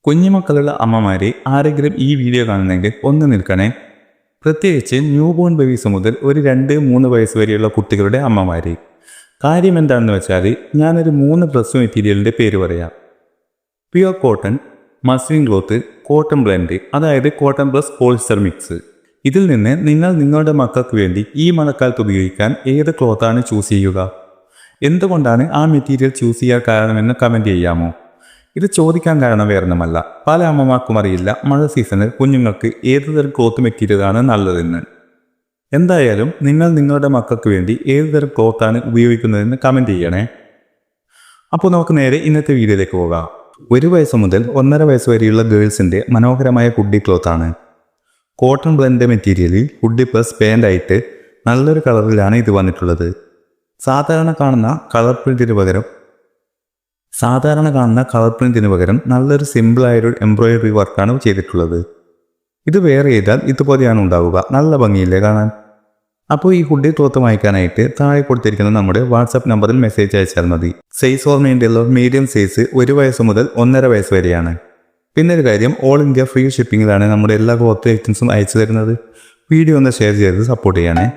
കുഞ്ഞുമക്കളുള്ള അമ്മമാരെ ആരെങ്കിലും ഈ വീഡിയോ കാണുന്നെങ്കിൽ ഒന്ന് നിൽക്കണേ. പ്രത്യേകിച്ച് ന്യൂ ബോൺ ബേബീസ് മുതൽ ഒരു 2-3 വയസ്സ് വരെയുള്ള കുട്ടികളുടെ അമ്മമാരെ. കാര്യം എന്താണെന്ന് വെച്ചാൽ ഞാനൊരു 3 ഡ്രസ് മെറ്റീരിയലിൻ്റെ പേര് പറയാം. Pure cotton, muslin cloth, cotton blend, അതായത് കോട്ടൺ പ്ലസ് പോളിസ്റ്റർ മിക്സ്. ഇതിൽ നിന്ന് നിങ്ങൾ നിങ്ങളുടെ മക്കൾക്ക് വേണ്ടി ഈ മഴക്കാലത്ത് ഉപയോഗിക്കാൻ ഏത് ക്ലോത്താണ് ചൂസ് ചെയ്യുക? എന്തുകൊണ്ടാണ് ആ മെറ്റീരിയൽ ചൂസ് ചെയ്യാൻ കാരണമെന്ന് കമൻറ്റ് ചെയ്യാമോ? ഇത് ചോദിക്കാൻ കാരണം വേറൊന്നുമല്ല, പല അമ്മമാർക്കും അറിയില്ല മഴ സീസണിൽ കുഞ്ഞുങ്ങൾക്ക് ഏതുതരം ക്ലോത്ത് മെറ്റീരിയലാണ് നല്ലതെന്ന്. എന്തായാലും നിങ്ങൾ നിങ്ങളുടെ മക്കൾക്ക് വേണ്ടി ഏതുതരം ക്ലോത്താണ് ഉപയോഗിക്കുന്നതെന്ന് കമൻറ്റ് ചെയ്യണേ. അപ്പോൾ നമുക്ക് നേരെ ഇന്നത്തെ വീഡിയോയിലേക്ക് പോകാം. 1 വയസ്സ് മുതൽ 1.5 വയസ്സ് വരെയുള്ള ഗേൾസിൻ്റെ മനോഹരമായ ഹുഡി ക്ലോത്താണ്. കോട്ടൺ ബ്ലെൻഡ് മെറ്റീരിയലിൽ ഹുഡി പ്ലസ് പാൻ്റായിട്ട് നല്ലൊരു കളറിലാണ് ഇത് വന്നിട്ടുള്ളത്. സാധാരണ കാണുന്ന കളർ പ്രിന്റിന് പകരം നല്ലൊരു സിമ്പിളായൊരു എംബ്രോയിഡറി വർക്കാണ് ചെയ്തിട്ടുള്ളത്. ഇത് വെയർ ചെയ്താൽ ഇതുപോലെയാണ് ഉണ്ടാവുക. നല്ല ഭംഗിയില്ലേ കാണാൻ? അപ്പോൾ ഈ ഹുഡി ക്ലോത്ത് വാങ്ങിക്കാനായിട്ട് താഴെ കൊടുത്തിരിക്കുന്ന നമ്മുടെ വാട്സാപ്പ് നമ്പറിൽ മെസ്സേജ് അയച്ചാൽ മതി. സൈസ് ഓർമ്മയുണ്ടല്ലോ, മീഡിയം സൈസ് 1 വയസ്സ് മുതൽ 1.5 വയസ്സ് വരെയാണ്. പിന്നെ ഒരു കാര്യം, ഓൾ ഇന്ത്യ ഫ്രീ ഷിപ്പിങ്ങിലാണ് നമ്മുടെ എല്ലാ ക്ലോത്ത് ഐറ്റംസും അയച്ചു തരുന്നത്. വീഡിയോ ഒന്ന് ഷെയർ ചെയ്ത് സപ്പോർട്ട് ചെയ്യണേ.